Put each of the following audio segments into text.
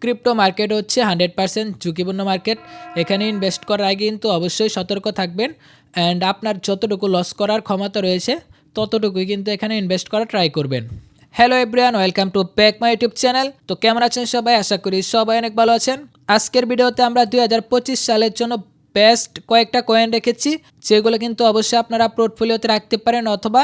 Crypto market হচ্ছে 100% ঝুঁকিপূর্ণ market. এখানে ইনভেস্ট করার আগে কিন্তু অবশ্যই সতর্ক থাকবেন অ্যান্ড আপনার যতটুকু লস করার ক্ষমতা রয়েছে ততটুকুই কিন্তু এখানে ইনভেস্ট করার ট্রাই করবেন। Hello everyone, welcome to back my YouTube channel. তো কেমন আছেন সবাই? আশা করি সবাই অনেক ভালো আছেন। আজকের ভিডিওতে আমরা 2025 সালের জন্য বেস্ট কয়েকটা কয়েন রেখেছি, যেগুলো কিন্তু অবশ্যই আপনারা পোর্টফোলিওতে রাখতে পারেন, অথবা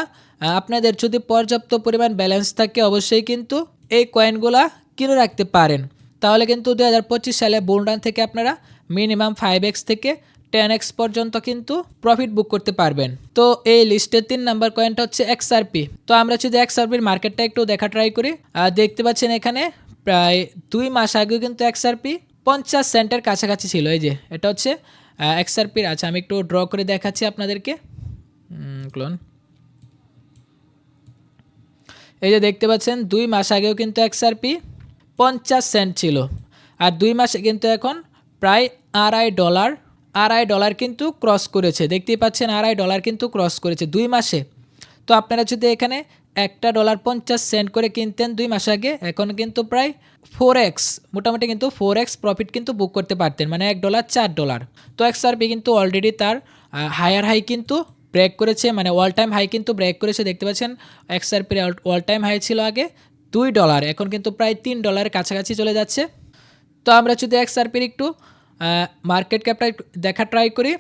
আপনাদের যদি পর্যাপ্ত পরিমাণ ব্যালেন্স থাকে অবশ্যই কিন্তু এই কয়েনগুলা কিনে রাখতে পারেন। তাহলে কিন্তু 2025 সালে বুলরান থেকে আপনারা মিনিমাম 5x থেকে 10x পর্যন্ত কিন্তু প্রফিট বুক করতে পারবেন। তো এই লিস্টের 3 নাম্বার কয়েনটা হচ্ছে XRP। তো আমরা যদি XRPর মার্কেটটা একটু দেখা ট্রাই করি, দেখতে পাচ্ছেন এখানে প্রায় 2 মাস আগেও কিন্তু XRP 50 সেন্টের কাছাকাছি ছিল। এই যে এটা হচ্ছে XRPর। আচ্ছা, আমি একটু ড্র করে দেখাচ্ছি আপনাদেরকে। ক্লোন, এই যে দেখতে পাচ্ছেন 2 মাস আগেও কিন্তু XRP 50 সেন্ট ছিল, আর 2 মাসে কিন্তু এখন প্রায় $2.5 কিন্তু ক্রস করেছে। দেখতেই পাচ্ছেন $2.5 কিন্তু ক্রস করেছে 2 মাসে। তো আপনারা যদি এখানে $1.50 করে কিনতেন 2 মাস আগে, এখন কিন্তু প্রায় 4x, মোটামুটি কিন্তু 4x প্রফিট কিন্তু বুক করতে পারতেন, মানে $1 $4। তো XRP কিন্তু অলরেডি তার হায়ার হাই কিন্তু ব্রেক করেছে, মানে অল টাইম হাই কিন্তু ব্রেক করেছে। দেখতে পাচ্ছেন XRPর অল টাইম হাই ছিল আগে $2, এখন কিন্তু প্রায় $3 কাছাকাছি চলে যাচ্ছে। তো আমরা যদি XRPর একটু মার্কেট ক্যাপটা দেখা ট্রাই করি,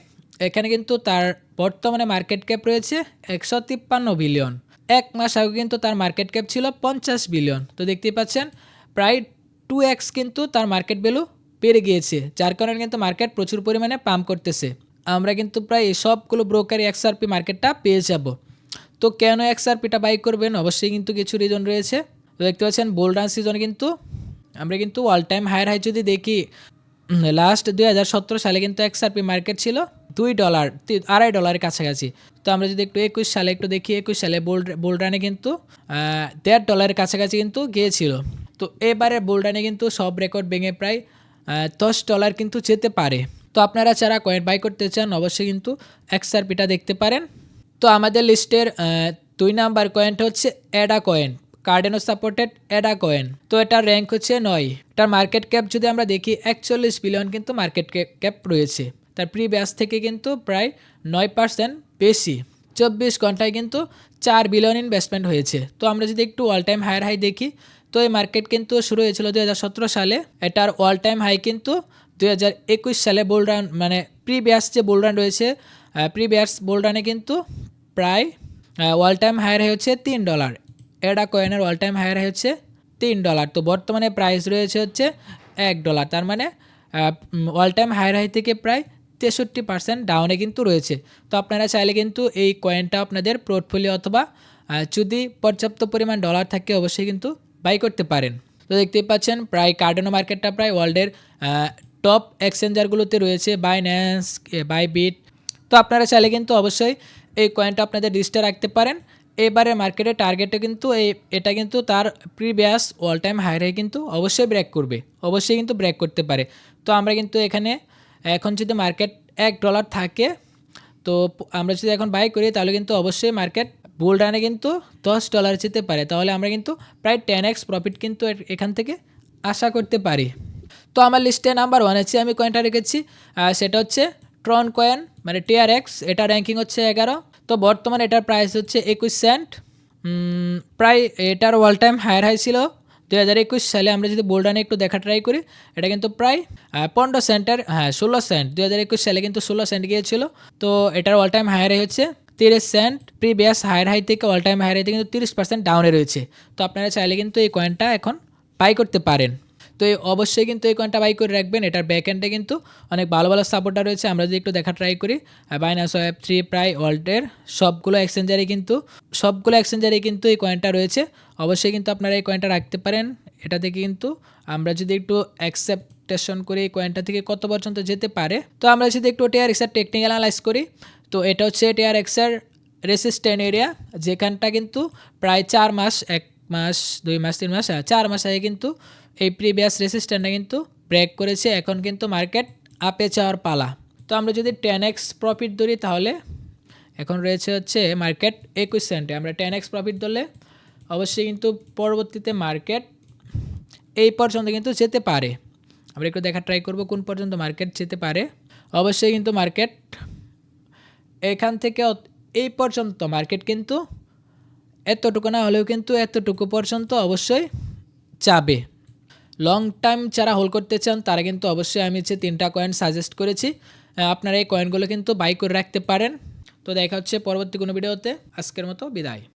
এখানে কিন্তু তার বর্তমানে মার্কেট ক্যাপ রয়েছে 153 বিলিয়ন। 1 মাস আগে কিন্তু তার মার্কেট ক্যাপ ছিল 50 বিলিয়ন। তো দেখতেই পাচ্ছেন প্রায় 2x কিন্তু তার মার্কেট ভ্যালু বেড়ে গিয়েছে, যার কারণে কিন্তু মার্কেট প্রচুর পরিমাণে পাম্প করতেছে। আমরা কিন্তু প্রায় সবগুলো ব্রোকারই XRP মার্কেটটা পেয়ে যাব। তো কেন XRPটা বাই করবেন? অবশ্যই কিন্তু কিছু রিজন রয়েছে। তো দেখতে পাচ্ছেন বুলরান সিজনে কিন্তু আমরা কিন্তু অল টাইম হায়ার হাই যদি দেখি, লাস্ট 2017 সালে কিন্তু XRP মার্কেট ছিল $2, $2.5 কাছাকাছি। তো আমরা যদি একটু 21 সালে একটু দেখি, 21 সালে বুলরানে কিন্তু $1.5 কাছাকাছি কিন্তু গিয়েছিল। তো এবারে বুলরানে কিন্তু সব রেকর্ড ভেঙে প্রায় $10 কিন্তু যেতে পারে। তো আপনারা যারা কয়েন বাই করতে চান অবশ্যই কিন্তু XRPটা দেখতে পারেন। তো আমাদের লিস্টের 2 নাম্বার কয়েনটা হচ্ছে ADA coin, Cardano supported ADA coin. তো এটার র্যাঙ্ক হচ্ছে 9। এটার মার্কেট ক্যাপ যদি আমরা দেখি 41 বিলিয়ন কিন্তু মার্কেট ক্যাপ রয়েছে। তার প্রিভিয়াস থেকে কিন্তু প্রায় 9% বেশি। 24 ঘন্টায় কিন্তু 4 বিলিয়ন ইনভেস্টমেন্ট হয়েছে। তো আমরা যদি একটু অল টাইম হায়ার হাই দেখি, তো এই মার্কেট কিন্তু শুরু হয়েছিল 2017 সালে। এটার অল টাইম হাই কিন্তু 2021 সালে বুলরান, মানে প্রিভিয়াস যে বুলরান রয়েছে, প্রিভিয়াস বুলরানে কিন্তু প্রায় অল টাইম হায়ার হাই হচ্ছে $3। অ্যাডা কয়েনের অল টাইম হায়ার হাই হচ্ছে $3। তো বর্তমানে প্রাইস রয়েছে হচ্ছে $1। তার মানে অল টাইম হায়ার হাই থেকে প্রায় 63% ডাউনে কিন্তু রয়েছে। তো আপনারা চাইলে কিন্তু এই কয়েনটা আপনাদের পোর্টফোলিও অথবা যদি পর্যাপ্ত পরিমাণ ডলার থাকে অবশ্যই কিন্তু বাই করতে পারেন। তো দেখতেই পাচ্ছেন প্রায় কার্ডেনো মার্কেটটা প্রায় ওয়ার্ল্ডের টপ এক্সচেঞ্জারগুলোতে রয়েছে, বাইন্যান্স, বাইবিট। তো আপনারা চাইলে কিন্তু অবশ্যই এই কয়েনটা আপনাদের লিস্টে রাখতে পারেন। এবারে মার্কেটের টার্গেটে কিন্তু এটা কিন্তু তার previous all time high high কিন্তু অবশ্যই ব্রেক করবে, অবশ্যই কিন্তু ব্রেক করতে পারে। তো আমরা কিন্তু এখানে এখন যদি মার্কেট $1 থাকে, তো আমরা যদি এখন বাই করি তাহলে কিন্তু অবশ্যই মার্কেট বুলরানে কিন্তু $10 যেতে পারে। তাহলে আমরা কিন্তু প্রায় 10x প্রফিট কিন্তু এখান থেকে আশা করতে পারি। তো আমার লিস্টে নাম্বার 1 আছে, আমি কয়েনটা রেখেছি, সেটা হচ্ছে ট্রন কয়েন, মানে TRX। এটা র্যাঙ্কিং হচ্ছে 11। তো বর্তমানে এটার প্রাইস হচ্ছে 21 সেন্ট। প্রায় এটার অল টাইম হায়ার হাই ছিল 2021 সালে। আমরা যদি বুলরানে একটু দেখা ট্রাই করি, এটা কিন্তু প্রায় 15 সেন্টের, 16 সেন্ট। 2021 সালে কিন্তু 16 সেন্ট গিয়েছিল। তো এটার অল টাইম হায়ার হাই হচ্ছে 30 সেন্ট। প্রিভিয়াস হায়ার হাই থেকে অল টাইম হায়ার হাই থেকে কিন্তু 30% ডাউনে রয়েছে। তো আপনারা চাইলে কিন্তু এই কয়েনটা এখন বাই করতে পারেন। তো অবশ্যই কিন্তু এই কয়েনটা বাই করে রাখবেন। এটার ব্যাক এন্ডে কিন্তু অনেক ভালো ভালো সাপোর্টার রয়েছে। আমরা যদি একটু দেখা ট্রাই করি, বাইন্যান্স, Web3, প্রায় ওয়ার্ল্ডের সবগুলো এক্সচেঞ্জারে কিন্তু এই কয়েনটা রয়েছে। অবশ্যই কিন্তু আপনারা এই কয়েনটা রাখতে পারেন। এটা থেকে কিন্তু আমরা যদি একটু অ্যাকসেপ্টেশন করি এই কয়েনটা থেকে কত পর্যন্ত যেতে পারে, তো আমরা যদি একটু TRXের টেকনিক্যাল অ্যানালাইজ করি, তো এটা হচ্ছে TRXের রেসিস্ট্যান্ট এরিয়া, যেখানটা কিন্তু প্রায় 4 মাস, 1 মাস, 2 মাস, 3 মাস, 4 মাস আগে কিন্তু এই প্রিভিয়াস রেসিস্ট্যান্টটা কিন্তু ব্রেক করেছে। এখন কিন্তু মার্কেট আপে যাওয়ার পালা। তো আমরা যদি 10x প্রফিট ধরি, তাহলে এখন রয়েছে হচ্ছে মার্কেট 21 সেন্টে। আমরা 10x প্রফিট ধরলে অবশ্যই কিন্তু পরবর্তীতে মার্কেট এই পর্যন্ত কিন্তু যেতে পারে। আমরা একটু দেখা ট্রাই করব কোন পর্যন্ত মার্কেট যেতে পারে। অবশ্যই কিন্তু মার্কেট এখান থেকে এই পর্যন্ত মার্কেট কিন্তু এতটুকু না হলেও কিন্তু এতটুকু পর্যন্ত অবশ্যই যাবে। লং টাইম যারা হোল্ড করতে চান তারা কিন্তু অবশ্যই আমি যে 3টা কয়েন সাজেস্ট করেছি, আপনারা এই কয়েনগুলো কিন্তু বাই করে রাখতে পারেন। তো দেখা হচ্ছে পরবর্তী কোনো ভিডিওতে। আজকের মতো বিদায়।